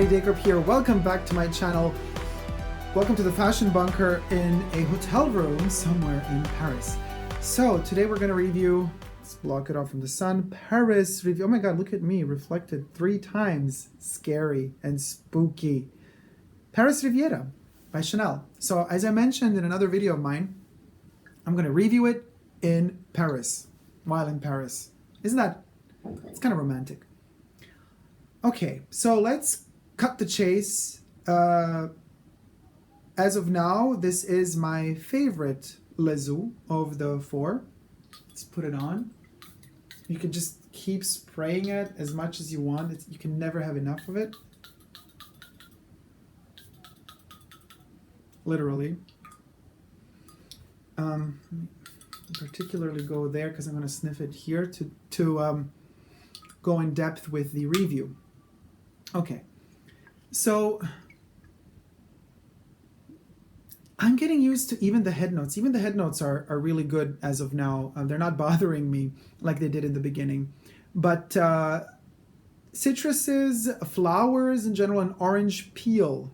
everybody, Dacob here. Welcome back to my channel. Welcome to the fashion bunker in a hotel room somewhere in Paris. So today we're going to review, let's block it off from the sun, Paris review. Oh my god, look at me, reflected 3 times. Scary and spooky. Paris Riviera by Chanel. So as I mentioned in another video of mine, I'm going to review it in Paris, while in Paris. Isn't that, it's kind of romantic. Okay, so let's cut the chase. As of now, this is my favorite lezu of the 4. Let's put it on. You can just keep spraying it as much as you want. You can never have enough of it. Literally. Particularly go there because I'm going to sniff it here to go in depth with the review. Okay, so I'm getting used to even the head notes. Even the head notes are really good as of now. They're not bothering me like they did in the beginning. But citruses, flowers in general, and orange peel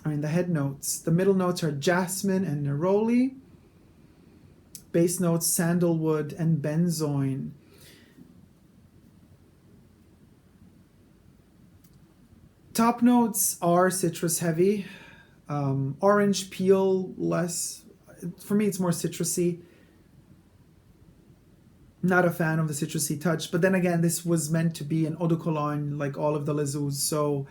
are in the head notes. The middle notes are jasmine and neroli. Base notes, sandalwood and benzoin. Top notes are citrus heavy, orange peel less. For me, it's more citrusy. Not a fan of the citrusy touch, but then again, this was meant to be an eau de cologne like all of the lezus, so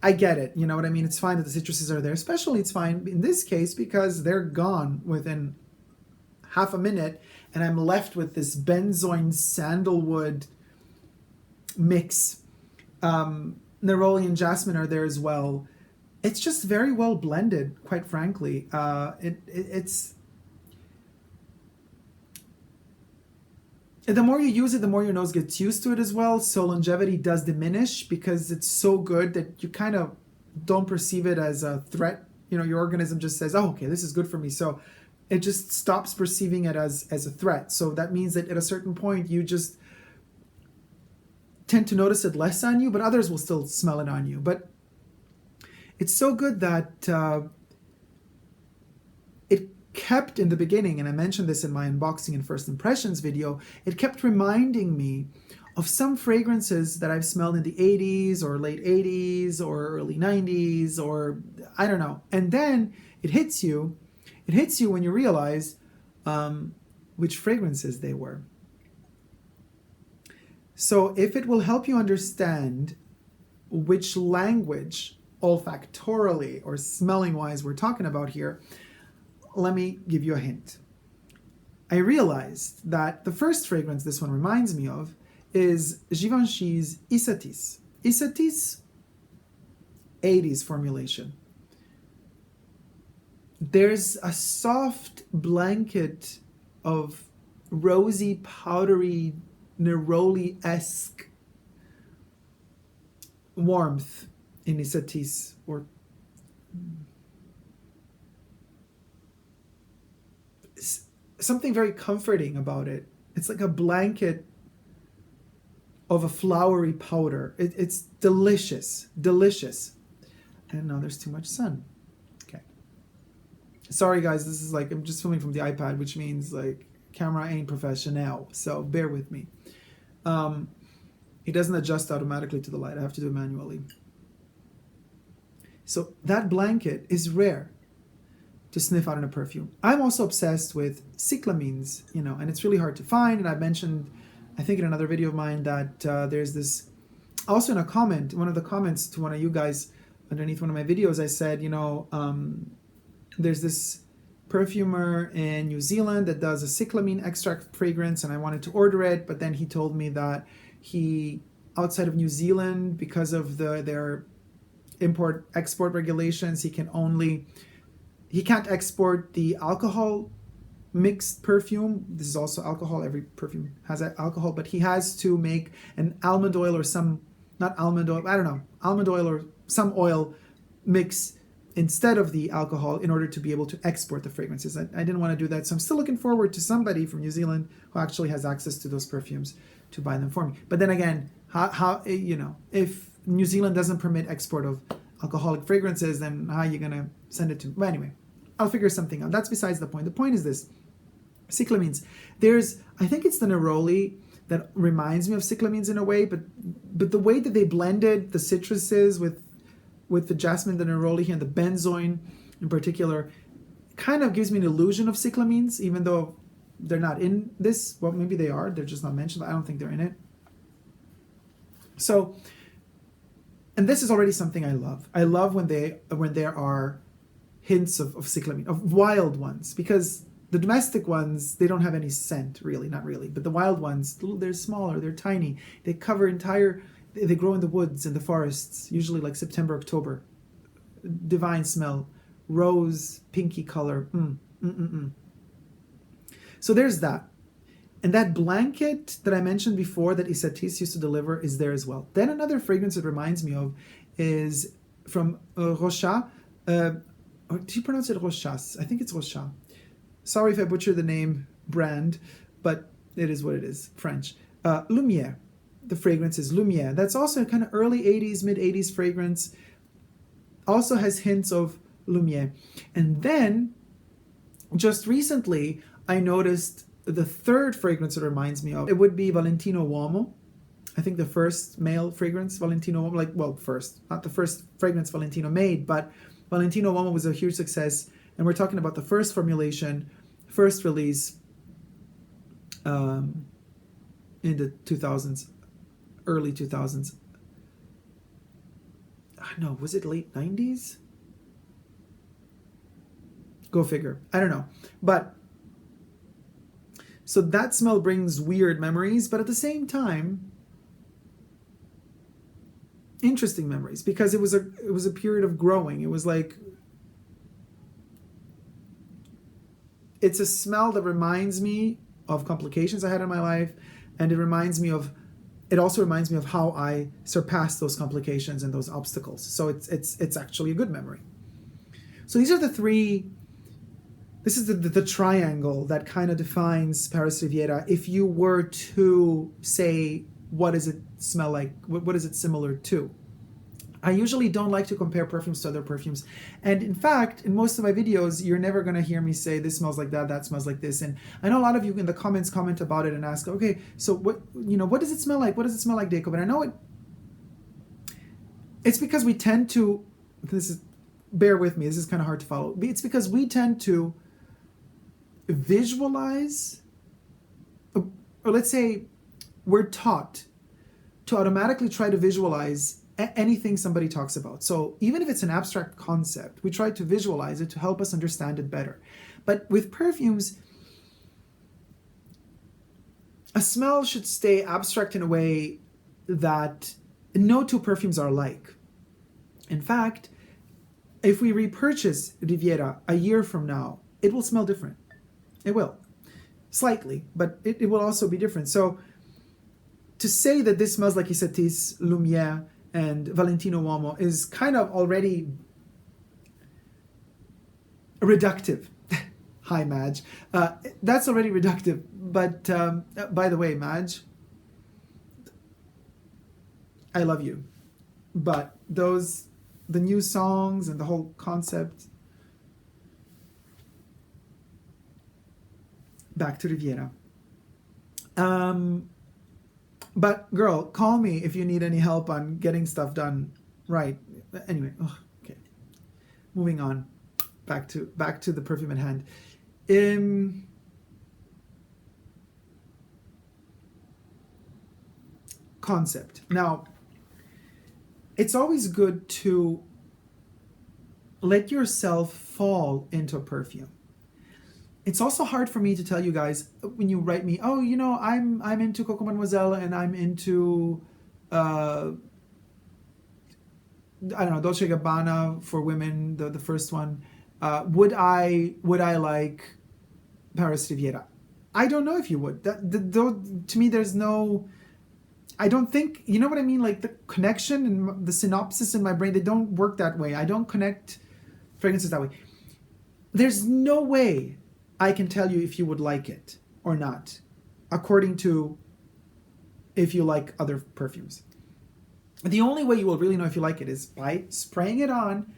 I get it. You know what I mean? It's fine that the citruses are there. Especially, it's fine in this case because they're gone within half a minute, and I'm left with this benzoin sandalwood mix. Neroli and jasmine are there as well. It's just very well blended, quite frankly. It's the more you use it, the more your nose gets used to it as well. So longevity does diminish because it's so good that you kind of don't perceive it as a threat. You know, your organism just says, oh, okay, this is good for me. So it just stops perceiving it as a threat. So that means that at a certain point, you just tend to notice it less on you, but others will still smell it on you. But it's so good that it kept in the beginning, and I mentioned this in my unboxing and first impressions video, it kept reminding me of some fragrances that I've smelled in the 80s or late 80s or early 90s or I don't know. And then it hits you when you realize which fragrances they were. So if it will help you understand which language olfactorily or smelling wise we're talking about here, let me give you a hint. I realized that the first fragrance this one reminds me of is Givenchy's Isatis. Isatis 80s formulation. There's a soft blanket of rosy, powdery, neroli-esque warmth in Isatis, or something very comforting about it. It's like a blanket of a flowery powder. It's delicious, delicious. And now there's too much sun. Okay. Sorry guys, this is like, I'm just filming from the iPad, which means like camera ain't professional, so bear with me. It doesn't adjust automatically to the light. I have to do it manually. So that blanket is rare to sniff out in a perfume. I'm also obsessed with cyclamines, you know, and it's really hard to find. And I mentioned, I think in another video of mine, that there's this, also in a comment, one of the comments to one of you guys underneath one of my videos, I said, you know, there's this perfumer in New Zealand that does a cyclamine extract fragrance, and I wanted to order it, but then he told me that he, outside of New Zealand, because of their import-export regulations, he can't export the alcohol mixed perfume. This is also alcohol. Every perfume has alcohol, but he has to make an almond oil or some, not almond oil, I don't know, almond oil or some oil mix instead of the alcohol in order to be able to export the fragrances. I didn't want to do that, so I'm still looking forward to somebody from New Zealand who actually has access to those perfumes to buy them for me. But then again, how you know, if New Zealand doesn't permit export of alcoholic fragrances, then how are you going to send it to? Well, anyway, I'll figure something out. That's besides the point. The point is this. Cyclamines. I think it's the neroli that reminds me of cyclamines in a way, but the way that they blended the citruses with the jasmine, the neroli, and the benzoin in particular, kind of gives me an illusion of cyclamines, even though they're not in this. Well, maybe they are. They're just not mentioned. I don't think they're in it. So, and this is already something I love. I love when there are hints of cyclamine, of wild ones, because the domestic ones, they don't have any scent, really, not really. But the wild ones, they're smaller, they're tiny. They cover they grow in the woods, in the forests, usually like September, October. Divine smell, rose, pinky color. So there's that. And that blanket that I mentioned before that Isatis used to deliver is there as well. Then another fragrance it reminds me of is from Rocha. Or do you pronounce it Rochas? I think it's Rocha. Sorry if I butcher the name brand, but it is what it is, French. Lumiere. The fragrance is Lumiere. That's also a kind of early 80s, mid 80s fragrance. Also has hints of Lumiere. And then, just recently, I noticed the third fragrance it reminds me of. It would be Valentino Uomo. I think the first male fragrance, Valentino Uomo, first, not the first fragrance Valentino made, but Valentino Uomo was a huge success. And we're talking about the first formulation, first release in the 2000s, early 2000s. No, was it late 90s? Go figure. I don't know. But so that smell brings weird memories, but at the same time, interesting memories, because it was a period of growing. It was like, it's a smell that reminds me of complications I had in my life, and it also reminds me of how I surpassed those complications and those obstacles. So it's actually a good memory. So these are the three. This is the triangle that kind of defines Paris Riviera. If you were to say, what does it smell like? What is it similar to? I usually don't like to compare perfumes to other perfumes. And in fact, in most of my videos, you're never going to hear me say, this smells like that smells like this. And I know a lot of you in the comments comment about it and ask, okay, so what does it smell like? What does it smell like, Dacob? And I know it's because we tend to, bear with me, this is kind of hard to follow. It's because we tend to visualize, or let's say we're taught to automatically try to visualize anything somebody talks about. So even if it's an abstract concept, we try to visualize it to help us understand it better. But with perfumes, a smell should stay abstract in a way that no two perfumes are alike. In fact, if we repurchase Riviera a year from now, it will smell different. It will. Slightly, but it will also be different. So to say that this smells like Isatis, Lumiere, and Valentino Uomo is kind of already reductive. Hi, Madge. That's already reductive. But by the way, Madge, I love you. But the new songs and the whole concept. Back to Riviera. But girl, call me if you need any help on getting stuff done right. Anyway, okay. Moving on. Back to the perfume at hand. Concept. Now, it's always good to let yourself fall into a perfume. It's also hard for me to tell you guys when you write me, oh, I'm into COCO Mademoiselle and I'm into, I don't know, Dolce & Gabbana for women, the first one. Would I like Paris Riviera? I don't know if you would. To me, there's no, I don't think, you know what I mean? Like the connection and the synopsis in my brain, they don't work that way. I don't connect fragrances that way. There's no way I can tell you if you would like it or not, according to if you like other perfumes. The only way you will really know if you like it is by spraying it on,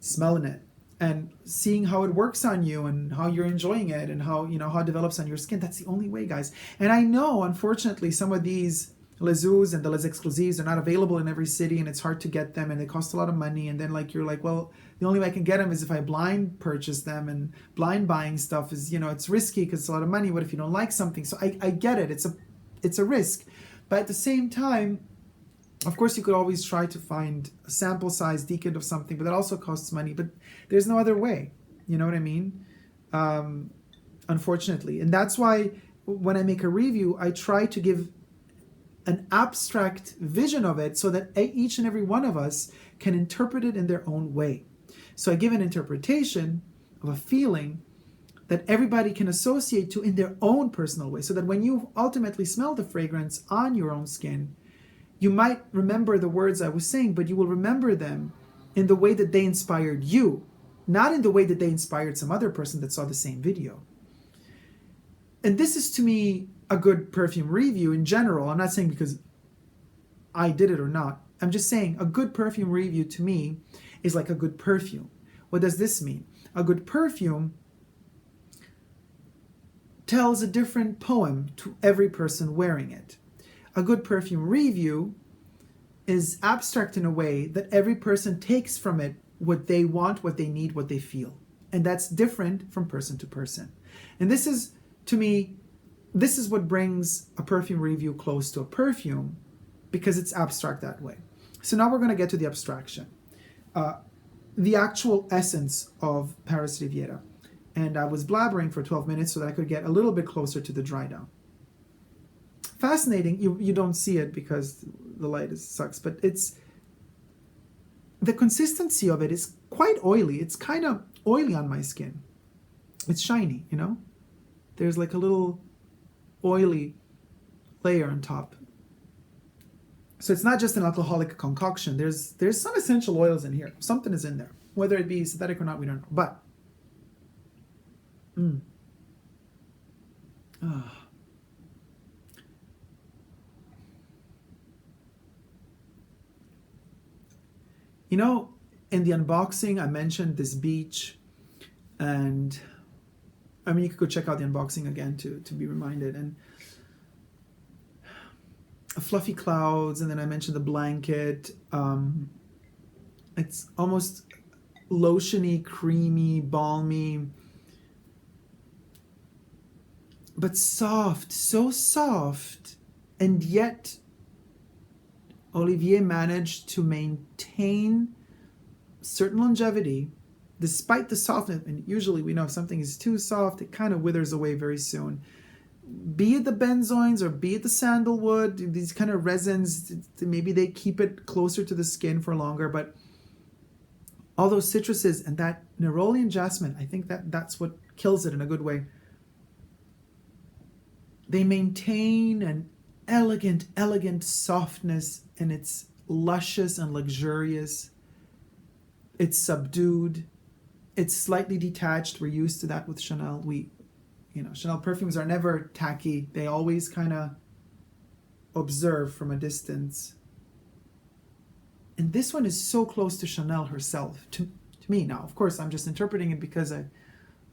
smelling it, and seeing how it works on you and how you're enjoying it and how, how it develops on your skin. That's the only way, guys. And I know, unfortunately, some of these Les Eaux and the Les Exclusives are not available in every city, and it's hard to get them, and they cost a lot of money. And then you're like, well, the only way I can get them is if I blind purchase them, and blind buying stuff is, it's risky because it's a lot of money. What if you don't like something? So I get it. It's a risk. But at the same time, of course, you could always try to find a sample size decant of something, but that also costs money. But there's no other way. You know what I mean? Unfortunately. And that's why when I make a review, I try to give an abstract vision of it so that each and every one of us can interpret it in their own way. So I give an interpretation of a feeling that everybody can associate to in their own personal way, so that when you ultimately smell the fragrance on your own skin, you might remember the words I was saying, but you will remember them in the way that they inspired you, not in the way that they inspired some other person that saw the same video. And this is, to me, a good perfume review in general. I'm not saying because I did it or not. I'm just saying a good perfume review to me is like a good perfume. What does this mean? A good perfume tells a different poem to every person wearing it. A good perfume review is abstract in a way that every person takes from it what they want, what they need, what they feel. And that's different from person to person. And this is, to me, this is what brings a perfume review close to a perfume, because it's abstract that way. So now we're going to get to the abstraction. The actual essence of Paris Riviera. And I was blabbering for 12 minutes so that I could get a little bit closer to the dry down. Fascinating. You don't see it because the light sucks, but the consistency of it is quite oily. It's kind of oily on my skin. It's shiny, There's like a little oily layer on top. So it's not just an alcoholic concoction. There's some essential oils in here. Something is in there. Whether it be synthetic or not, we don't know. But in the unboxing, I mentioned this beach, and you could go check out the unboxing again to be reminded, and fluffy clouds, and then I mentioned the blanket. It's almost lotiony, creamy, balmy, but soft, so soft, and yet Olivier managed to maintain certain longevity despite the softness. And usually we know if something is too soft, it kind of withers away very soon. Be it the benzoins or be it the sandalwood, these kind of resins, maybe they keep it closer to the skin for longer, but all those citruses and that neroli and jasmine, I think that's what kills it in a good way. They maintain an elegant softness, and it's luscious and luxurious. It's subdued. It's slightly detached. We're used to that with Chanel. Chanel perfumes are never tacky. They always kind of observe from a distance. And this one is so close to Chanel herself, to me. Now, of course, I'm just interpreting it because I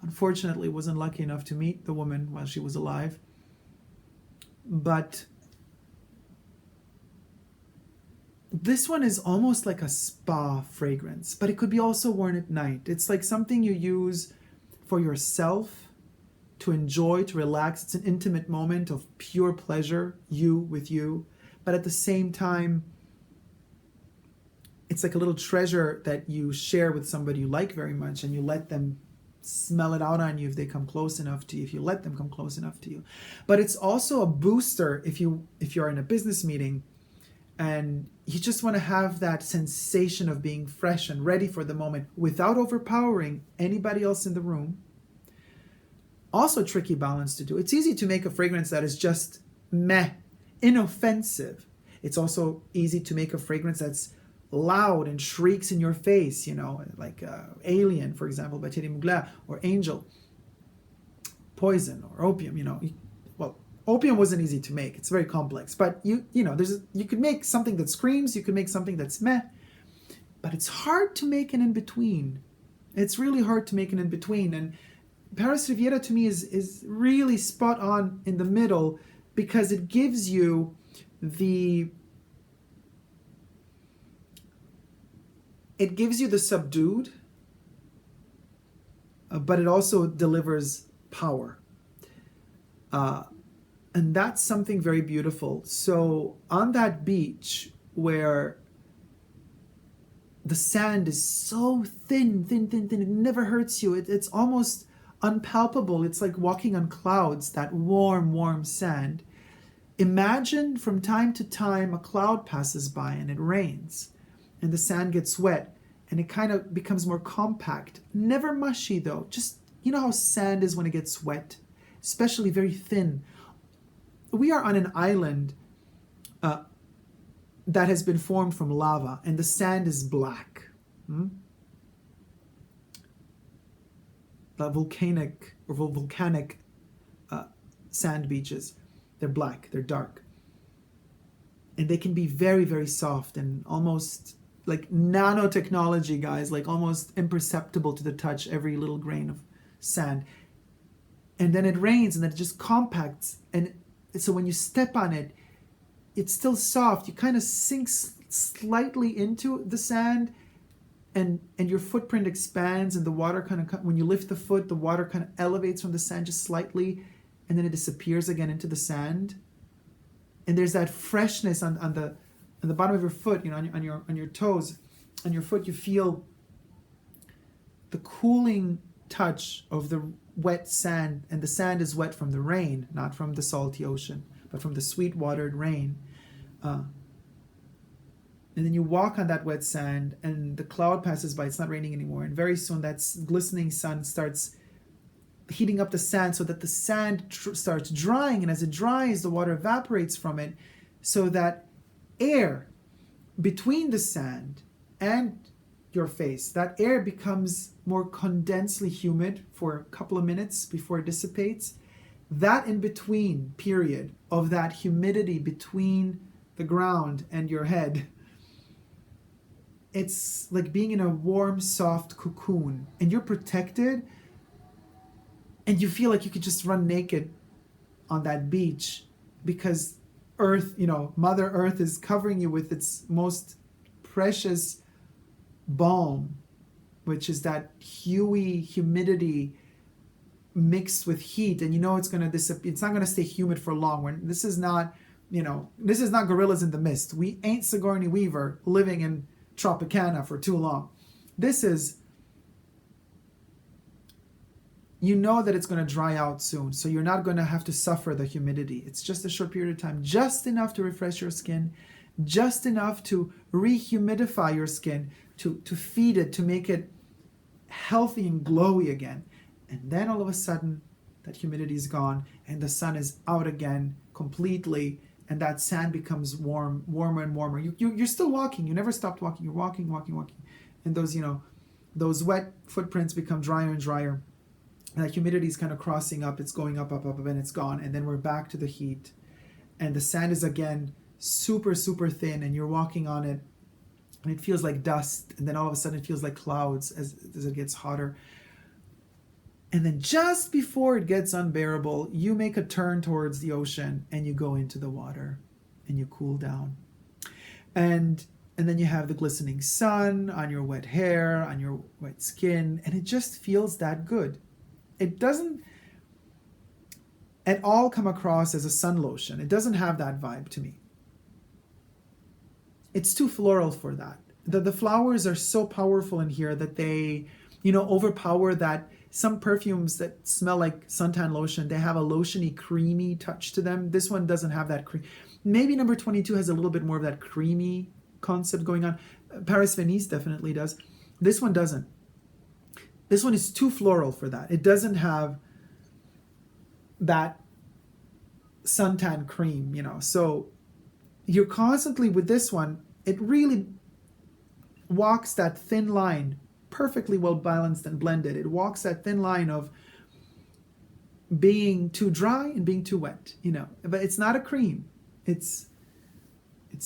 unfortunately wasn't lucky enough to meet the woman while she was alive. But this one is almost like a spa fragrance, but it could be also worn at night. It's like something you use for yourself, to enjoy, to relax. It's an intimate moment of pure pleasure, you with you. But at the same time, it's like a little treasure that you share with somebody you like very much, and you let them smell it out on you if they come close enough to you, if you let them come close enough to you. But it's also a booster if you're in a business meeting and you just want to have that sensation of being fresh and ready for the moment without overpowering anybody else in the room. Also tricky balance to do. It's easy to make a fragrance that is just meh, inoffensive. It's also easy to make a fragrance that's loud and shrieks in your face, like Alien, for example, by Thierry Mugler, or Angel, Poison, or Opium, Well, Opium wasn't easy to make. It's very complex. But you know, you could make something that screams, you could make something that's meh. But it's hard to make an in-between. It's really hard to make an in-between. And Paris Riviera to me is really spot on in the middle, because it gives you the subdued, but it also delivers power. And that's something very beautiful. So on that beach where the sand is so thin, it never hurts you. It's almost unpalpable. It's like walking on clouds, that warm sand. Imagine from time to time a cloud passes by and it rains and the sand gets wet and it kind of becomes more compact. Never mushy though. Just, you know how sand is when it gets wet, especially very thin. We are on an island that has been formed from lava, and the sand is black. The volcanic sand beaches, they're black, they're dark. And they can be very, very soft and almost like nanotechnology, guys, like almost imperceptible to the touch, every little grain of sand. And then it rains and it just compacts. And so when you step on it, it's still soft. You kind of sink slightly into the sand, and your footprint expands, and the water kind of, when you lift the foot, the water kind of elevates from the sand just slightly, and then it disappears again into the sand. And there's that freshness on the bottom of your foot, you know, on your toes, on your foot. You feel the cooling touch of the wet sand, and the sand is wet from the rain, not from the salty ocean, but from the sweet watered rain. And then you walk on that wet sand and the cloud passes by. It's not raining anymore. And very soon that glistening sun starts heating up the sand so that the sand starts drying. And as it dries, the water evaporates from it, so that air between the sand and your face, that air becomes more condensely humid for a couple of minutes before it dissipates. That in between period of that humidity between the ground and your head, it's like being in a warm, soft cocoon, and you're protected, and you feel like you could just run naked on that beach, because Earth, you know, Mother Earth is covering you with its most precious balm, which is that huey humidity mixed with heat. And you know it's going to disappear. It's not going to stay humid for long. This is not, you know, this is not Gorillas in the Mist. We ain't Sigourney Weaver living in Tropicana for too long. This is, you know that it's going to dry out soon, so you're not going to have to suffer the humidity. It's just a short period of time, just enough to refresh your skin, just enough to rehumidify your skin, to feed it, to make it healthy and glowy again. And then all of a sudden, that humidity is gone and the sun is out again completely, and that sand becomes warmer and warmer. You're still walking. You never stopped walking. You're walking. And those, you know, those wet footprints become drier and drier. And that humidity is kind of crossing up. It's going up, and it's gone. And then we're back to the heat. And the sand is again super, super thin, and you're walking on it, and it feels like dust. And then all of a sudden it feels like clouds as it gets hotter. And then just before it gets unbearable, you make a turn towards the ocean and you go into the water and you cool down. And then you have the glistening sun on your wet hair, on your wet skin, and it just feels that good. It doesn't at all come across as a sun lotion. It doesn't have that vibe to me. It's too floral for that. The flowers are so powerful in here that they, you know, overpower that. Some perfumes that smell like suntan lotion, they have a lotiony, creamy touch to them. This one doesn't have that cream. Maybe number 22 has a little bit more of that creamy concept going on. Paris Venise definitely does. This one doesn't. This one is too floral for that. It doesn't have that suntan cream, you know. So you're constantly with this one, it really walks that thin line, perfectly well balanced and blended. It walks that thin line of being too dry and being too wet, but it's not a cream. It's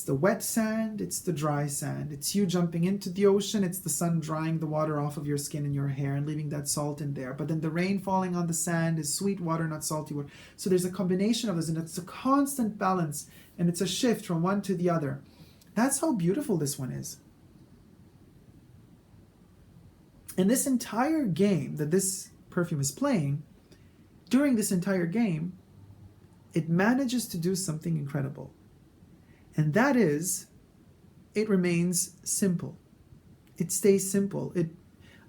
the wet sand, it's the dry sand. It's you jumping into the ocean, it's the sun drying the water off of your skin and your hair and leaving that salt in there. But then the rain falling on the sand is sweet water, not salty water. So there's a combination of this, and it's a constant balance, and it's a shift from one to the other. That's how beautiful this one is. And this entire game that this perfume is playing, during this entire game, it manages to do something incredible. And that is, it remains simple. It stays simple.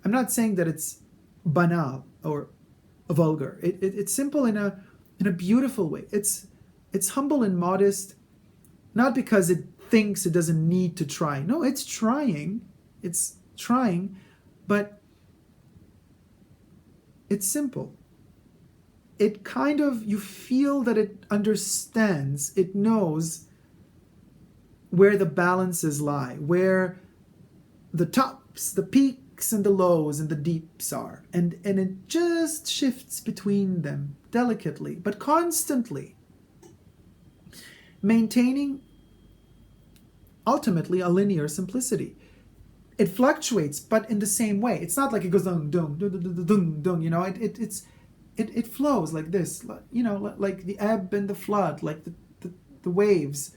I'm not saying that it's banal or vulgar. It's simple in a beautiful way. It's humble and modest, not because it thinks it doesn't need to try. No, it's trying. It's trying, but it's simple. It kind of, you feel that it understands, it knows where the balances lie, where the tops, the peaks and the lows and the deeps are. And it just shifts between them delicately, but constantly, maintaining ultimately a linear simplicity. It fluctuates, but in the same way. It's not like it goes dung, dung, dung, dung, dung, dung, it flows like this, like the ebb and the flood, like the waves.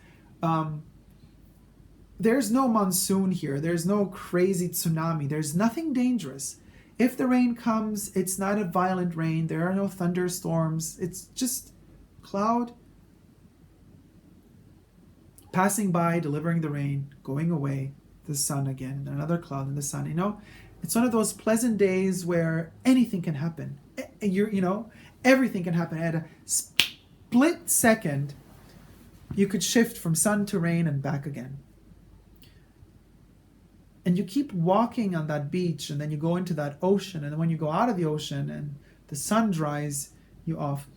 There's no monsoon here. There's no crazy tsunami. There's nothing dangerous. If the rain comes, it's not a violent rain. There are no thunderstorms. It's just cloud passing by, delivering the rain, going away, the sun again, another cloud and the sun. It's one of those pleasant days where anything can happen. Everything can happen. At a split second, you could shift from sun to rain and back again. And you keep walking on that beach, and then you go into that ocean, and then when you go out of the ocean and the sun dries you off,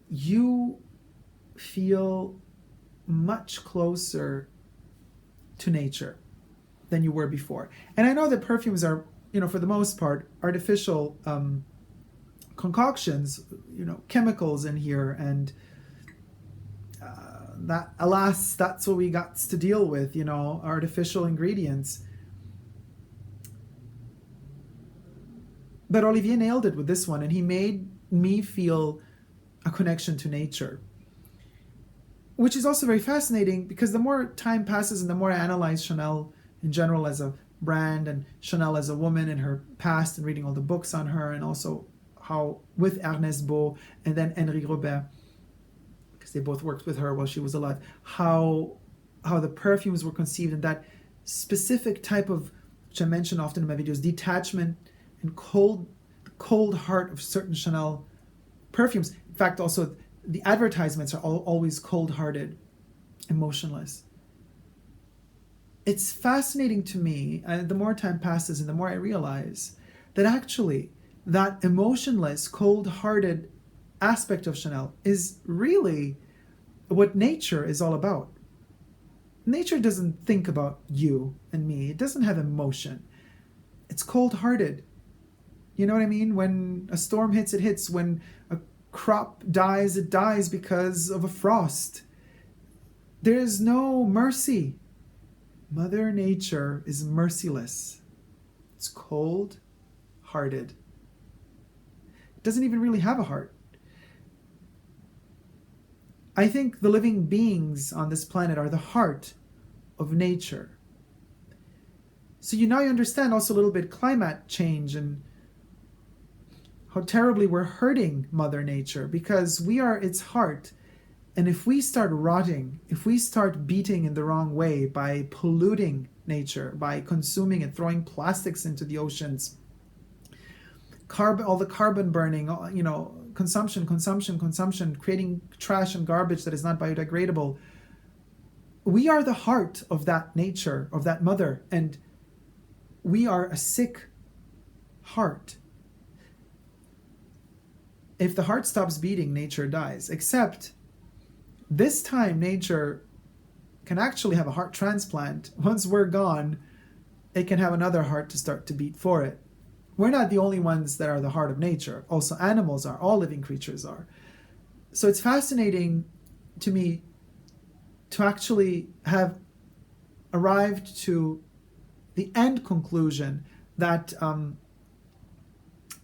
you feel much closer to nature than you were before. And I know that perfumes are, for the most part, artificial concoctions, chemicals in here, and that, alas, that's what we got to deal with, artificial ingredients. But Olivier nailed it with this one, and he made me feel a connection to nature, which is also very fascinating, because the more time passes and the more I analyze Chanel in general as a brand and Chanel as a woman and her past, and reading all the books on her, and also how with Ernest Beau and then Henri Robert, because they both worked with her while she was alive, how the perfumes were conceived, and that specific type of, which I mention often in my videos, detachment and cold heart of certain Chanel perfumes. In fact, also the advertisements are always cold-hearted, emotionless. It's fascinating to me, the more time passes and the more I realize that actually that emotionless, cold-hearted aspect of Chanel is really what nature is all about. Nature doesn't think about you and me. It doesn't have emotion. It's cold-hearted. You know what I mean? When a storm hits, it hits. When a crop dies, it dies because of a frost. There's no mercy. Mother Nature is merciless. It's cold-hearted. It doesn't even really have a heart. I think the living beings on this planet are the heart of nature. So now you understand also a little bit climate change and how terribly we're hurting Mother Nature, because we are its heart. And if we start rotting, if we start beating in the wrong way by polluting nature, by consuming and throwing plastics into the oceans, all the carbon burning, consumption, creating trash and garbage that is not biodegradable, we are the heart of that nature, of that mother, and we are a sick heart. If the heart stops beating, nature dies. Except this time nature can actually have a heart transplant. Once we're gone, it can have another heart to start to beat for it. we're not the only ones that are the heart of nature. Also, animals are, all living creatures are. So it's fascinating to me to actually have arrived to the end conclusion that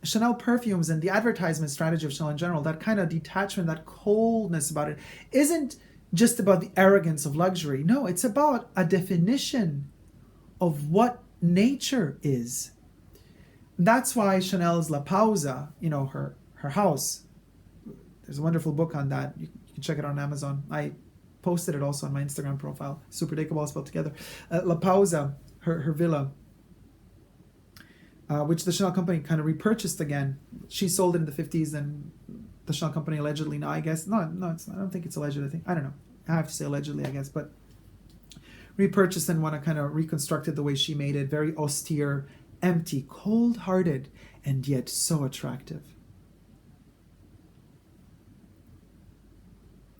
Chanel perfumes and the advertisement strategy of Chanel in general, that kind of detachment, that coldness about it, isn't just about the arrogance of luxury. No, it's about a definition of what nature is. That's why Chanel's La Pausa, you know, her house, there's a wonderful book on that. You can check it on Amazon. I posted it also on my Instagram profile, Super Dacob all spelled together. La Pausa, her villa, which the Chanel company kind of repurchased again. She sold it in the 50s, and the Chanel company allegedly, no, I guess, no, it's not. I don't think it's alleged. I don't know. I have to say allegedly, I guess, but repurchased and want to kind of reconstruct it the way she made it, very austere, empty, cold-hearted, and yet so attractive.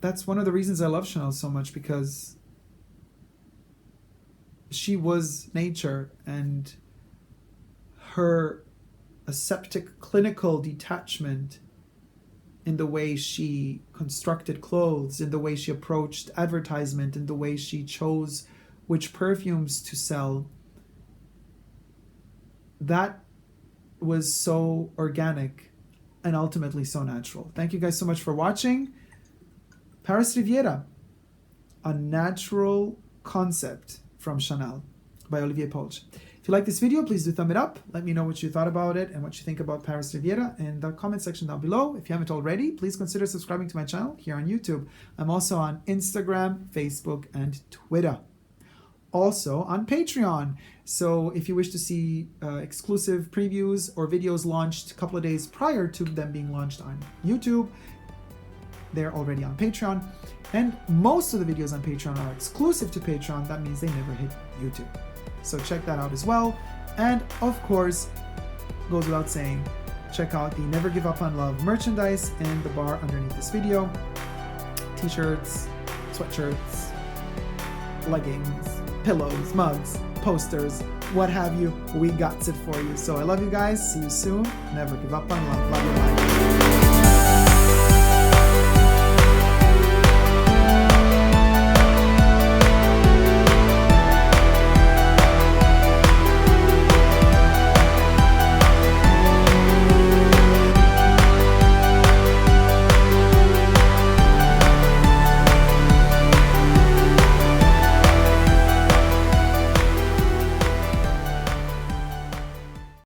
That's one of the reasons I love Chanel so much, because she was nature, and her aseptic clinical detachment in the way she constructed clothes, in the way she approached advertisement, in the way she chose which perfumes to sell, that was so organic and ultimately so natural. Thank you guys so much for watching. Paris Riviera, a natural concept from Chanel by Olivier Polch. If you like this video, please do thumb it up. Let me know what you thought about it and what you think about Paris Riviera in the comment section down below. If you haven't already, please consider subscribing to my channel here on YouTube. I'm also on Instagram, Facebook, and Twitter. Also on Patreon. So if you wish to see exclusive previews or videos launched a couple of days prior to them being launched on YouTube, they're already on Patreon. And most of the videos on Patreon are exclusive to Patreon. That means they never hit YouTube. So check that out as well. And of course, goes without saying, check out the Never Give Up on Love merchandise in the bar underneath this video. T-shirts, sweatshirts, leggings, pillows, mugs, posters, what have you. We got it for you. So I love you guys. See you soon. Never give up on love. Love you. Bye.